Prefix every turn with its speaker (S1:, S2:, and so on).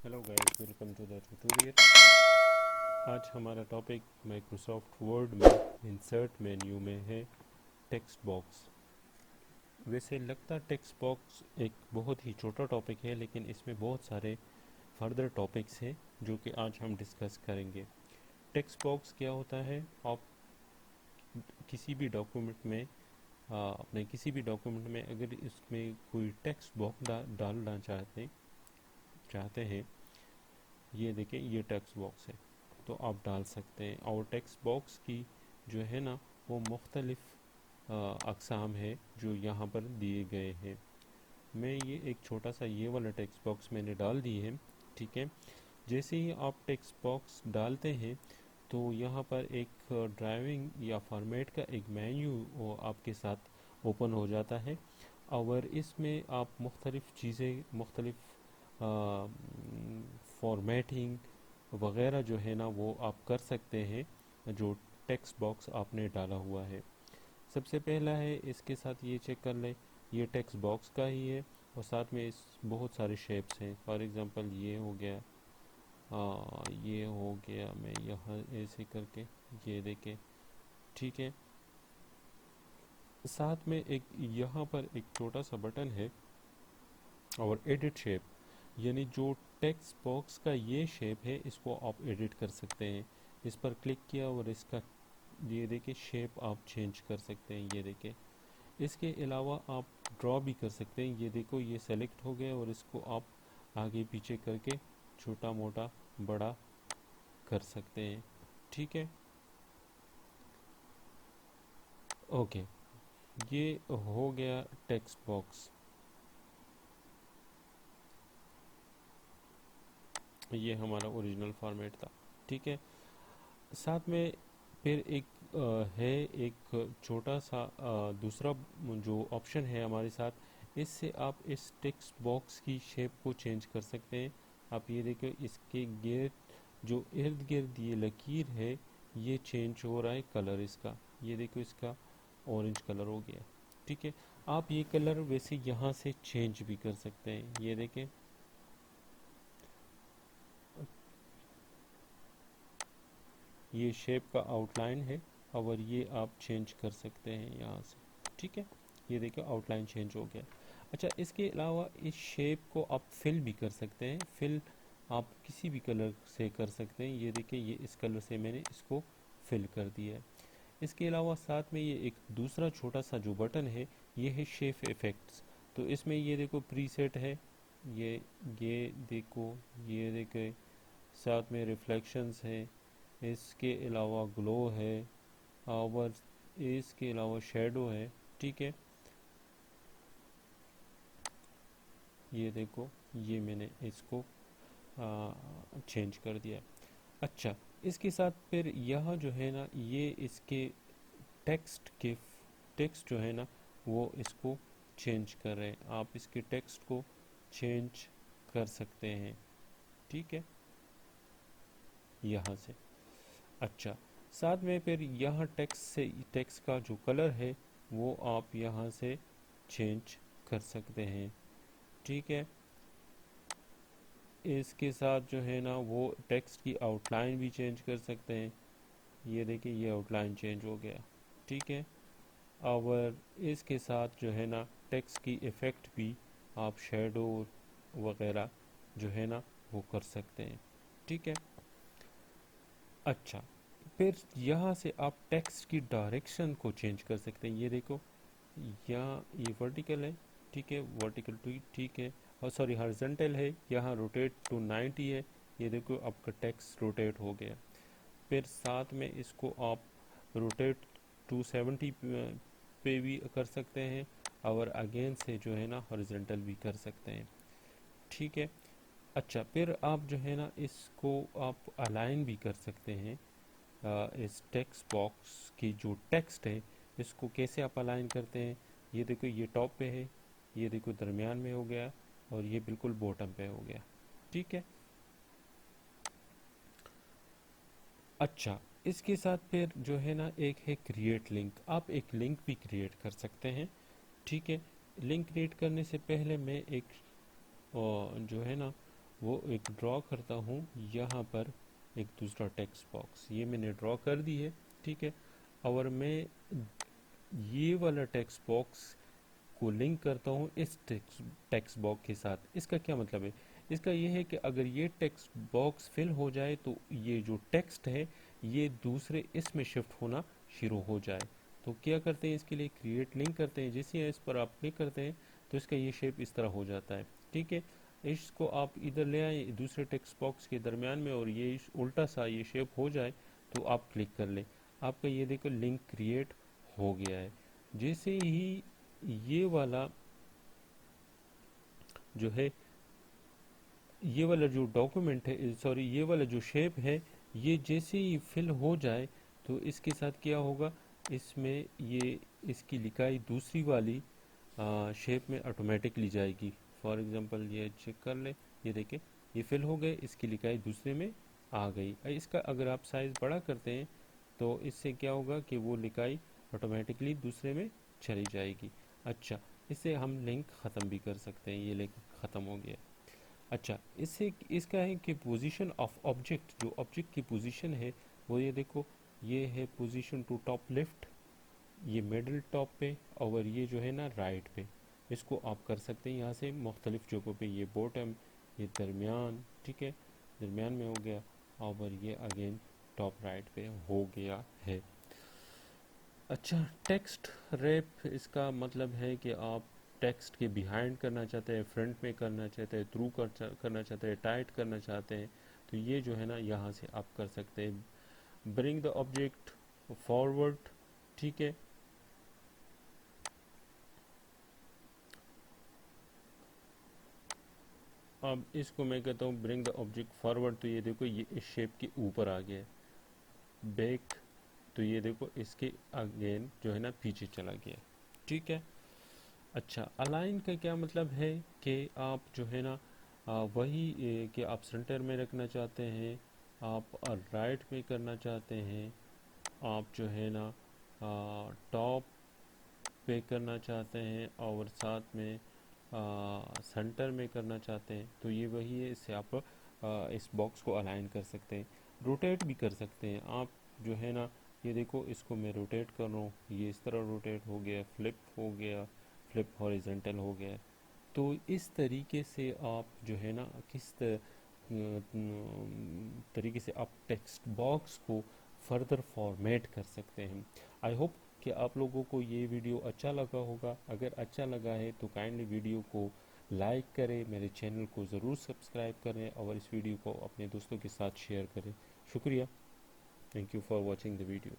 S1: Hello guys, welcome to the tutorial. आज हमारा topic Microsoft Word में इंसर्ट मेन्यू में है टेक्स्ट बॉक्स। वैसे लगता टेक्स्ट बॉक्स एक बहुत ही छोटा टॉपिक है, लेकिन इसमें बहुत सारे फर्दर टॉपिक्स हैं जो कि आज हम डिस्कस करेंगे। टेक्स्ट बॉक्स क्या होता है? आप किसी भी डॉक्यूमेंट में अपने किसी भी डॉक्यूमेंट में अगर इसमें कोई टेक्स्ट बॉक्स डालना चाहते हैं, ये देखें, ये टेक्स्ट बॉक्स है तो आप डाल सकते हैं। और टेक्स्ट बॉक्स की जो है ना, वो मुख्तलिफ अक़साम है जो यहाँ पर दिए गए हैं। मैं ये एक छोटा सा ये वाला टेक्स्ट बॉक्स मैंने डाल दी है। ठीक है, जैसे ही आप टेक्स्ट बॉक्स डालते हैं तो यहाँ पर एक ड्राइविंग या फॉर्मेट का एक मेन्यू आपके साथ ओपन हो जाता है। और इसमें आप मुख्तलिफ़ चीज़ें, मुख्तलिफ़ फॉर्मेटिंग वगैरह जो है ना, वो आप कर सकते हैं जो टेक्स्ट बॉक्स आपने डाला हुआ है। सबसे पहला है, इसके साथ ये चेक कर लें, ये टेक्स्ट बॉक्स का ही है और साथ में इस बहुत सारे शेप्स हैं। फॉर एग्ज़ाम्पल ये हो गया, ये हो गया, मैं यहाँ ऐसे करके ये देखें। ठीक है, साथ में एक यहाँ पर एक छोटा सा बटन है और एडिट शेप, यानी जो टेक्स्ट बॉक्स का ये शेप है इसको आप एडिट कर सकते हैं। इस पर क्लिक किया और इसका ये देखिए शेप आप चेंज कर सकते हैं। ये देखिए, इसके अलावा आप ड्रॉ भी कर सकते हैं। ये देखो, ये सेलेक्ट हो गया और इसको आप आगे पीछे करके छोटा मोटा बड़ा कर सकते हैं। ठीक है, ओके, ये हो गया टेक्स्ट बॉक्स। ये हमारा ओरिजिनल फॉर्मेट था। ठीक है, साथ में फिर एक है एक छोटा सा दूसरा जो ऑप्शन है हमारे साथ, इससे आप इस टेक्स्ट बॉक्स की शेप को चेंज कर सकते हैं। आप ये देखो, इसके गिर्द जो इर्द गिर्द ये लकीर है, ये चेंज हो रहा है कलर इसका। ये देखो, इसका ऑरेंज कलर हो गया। ठीक है, आप ये कलर वैसे यहाँ से चेंज भी कर सकते हैं। ये देखें, ये शेप का आउटलाइन है और ये आप चेंज कर सकते हैं यहाँ से। ठीक है, ये देखिए आउटलाइन चेंज हो गया। अच्छा, इसके अलावा इस शेप को आप फिल भी कर सकते हैं। फिल आप किसी भी कलर से कर सकते हैं। ये देखिए, ये इस कलर से मैंने इसको फिल कर दिया है। इसके अलावा साथ में ये एक दूसरा छोटा सा जो बटन है, ये है शेप इफ़ेक्ट्स। तो इसमें ये देखो प्रीसेट है, ये देखो, ये देखे, साथ में रिफ्लेक्शंस है, इसके अलावा ग्लो है और इसके अलावा शेडो है। ठीक है, ये देखो, ये मैंने इसको चेंज कर दिया। अच्छा, इसके साथ फिर यहाँ जो है ना, ये इसके टेक्स्ट जो है ना, वो इसको चेंज कर रहे हैं। आप इसके टेक्स्ट को चेंज कर सकते हैं। ठीक है, यहाँ से। अच्छा, साथ में फिर यहाँ टेक्स्ट का जो कलर है वो आप यहाँ से चेंज कर सकते हैं। ठीक है, इसके साथ जो है ना, वो टेक्स्ट की आउटलाइन भी चेंज कर सकते हैं। ये देखिए, ये आउटलाइन चेंज हो गया। ठीक है, और इसके साथ जो है ना, टेक्स्ट की इफ़ेक्ट भी आप शेडो वगैरह जो है ना, वो कर सकते हैं। ठीक है, अच्छा, फिर यहाँ से आप टेक्स्ट की डायरेक्शन को चेंज कर सकते हैं। ये देखो, यहाँ ये वर्टिकल है। ठीक है, वर्टिकल टू, ठीक है, और सॉरी हॉरिजॉन्टल है। यहाँ रोटेट टू 90 है। ये देखो, आपका टेक्स्ट रोटेट हो गया। फिर साथ में इसको आप रोटेट टू 70 पे भी कर सकते हैं और अगेन से जो है ना, हॉरिजॉन्टल भी कर सकते हैं। ठीक है, अच्छा, फिर आप जो है ना, इसको आप अलाइन भी कर सकते हैं। इस टेक्स्ट बॉक्स की जो टेक्स्ट है, इसको कैसे आप अलाइन करते हैं? ये देखो, ये टॉप पे है, ये देखो दरमियान में हो गया और ये बिल्कुल बॉटम पे हो गया। ठीक है, अच्छा, इसके साथ फिर जो है ना, एक है क्रिएट लिंक। आप एक लिंक भी क्रिएट कर सकते हैं। ठीक है, लिंक क्रिएट करने से पहले मैं एक जो है ना, वो एक ड्रॉ करता हूँ यहाँ पर एक दूसरा टेक्स्ट बॉक्स, ये मैंने ड्रॉ कर दी है, ठीक है। और मैं ये वाला टेक्स्ट बॉक्स को लिंक करता हूँ इस टेक्स्ट बॉक्स के साथ। इसका क्या मतलब है? इसका ये है कि अगर ये टेक्स्ट बॉक्स फिल हो जाए तो ये जो टेक्स्ट है ये दूसरे इसमें शिफ्ट होना शुरू हो जाए। तो क्या करते हैं, इसके लिए क्रिएट लिंक करते हैं। जैसे इस पर आप क्लिक करते हैं तो इसका ये शेप इस तरह हो जाता है, ठीक है। इसको आप इधर ले आए दूसरे टेक्स्ट बॉक्स के दरमियान में और ये उल्टा सा ये शेप हो जाए तो आप क्लिक कर लें, आपका ये देखो लिंक क्रिएट हो गया है। जैसे ही ये वाला जो है, ये वाला जो डॉक्यूमेंट है, सॉरी ये वाला जो शेप है, ये जैसे ही फिल हो जाए तो इसके साथ क्या होगा, इसमें ये इसकी लिखाई दूसरी वाली शेप में ऑटोमेटिकली जाएगी। फॉर एग्जांपल ये चेक कर ले, ये देखें ये फिल हो गए, इसकी लिखाई दूसरे में आ गई। इसका अगर आप साइज़ बड़ा करते हैं तो इससे क्या होगा कि वो लिखाई ऑटोमेटिकली दूसरे में चली जाएगी। अच्छा, इससे हम लिंक ख़त्म भी कर सकते हैं, ये लिंक ख़त्म हो गया। अच्छा, इससे इसका है कि पोजीशन ऑफ ऑब्जेक्ट, जो ऑब्जेक्ट की पोजीशन है वो ये देखो, ये है पोजीशन टू टॉप लेफ्ट, ये मिडल टॉप पे, और ये जो है ना राइट पे। इसको आप कर सकते हैं यहाँ से मुख्तलिफ जगहों पे, ये बॉटम, ये दरमियान, ठीक है, दरमियान में हो गया, और ये अगेन टॉप राइट पे हो गया है। अच्छा, टेक्स्ट रैप, इसका मतलब है कि आप टेक्स्ट के बिहाइंड करना चाहते हैं, फ्रंट में करना चाहते हैं, थ्रू करना चाहते हैं, टाइट करना चाहते हैं, तो ये जो है ना यहाँ से आप कर सकते हैं। ब्रिंग द ऑब्जेक्ट फॉरवर्ड, ठीक है। अब इसको मैं कहता हूँ ब्रिंग द ऑब्जेक्ट फॉरवर्ड, तो ये देखो ये इस शेप के ऊपर आ गया है। बैक, तो ये देखो इसके अगेन जो है ना पीछे चला गया, ठीक है। अच्छा, अलाइन का क्या मतलब है कि आप जो है ना वही कि आप सेंटर में रखना चाहते हैं, आप राइट में करना चाहते हैं, आप जो है ना टॉप पे करना चाहते हैं, और साथ में सेंटर में करना चाहते हैं, तो ये वही है। इससे आप इस बॉक्स को अलाइन कर सकते हैं, रोटेट भी कर सकते हैं आप जो है ना। ये देखो इसको मैं रोटेट कर रहा हूँ, ये इस तरह रोटेट हो गया, फ्लिप हो गया, फ्लिप हॉरिजेंटल हो गया। तो इस तरीके से आप जो है ना तरीके से आप टेक्स्ट बॉक्स को फर्दर फॉर्मेट कर सकते हैं। आई होप कि आप लोगों को ये वीडियो अच्छा लगा होगा। अगर अच्छा लगा है तो काइंडली वीडियो को लाइक करें, मेरे चैनल को ज़रूर सब्सक्राइब करें, और इस वीडियो को अपने दोस्तों के साथ शेयर करें। शुक्रिया, thank you for watching the video.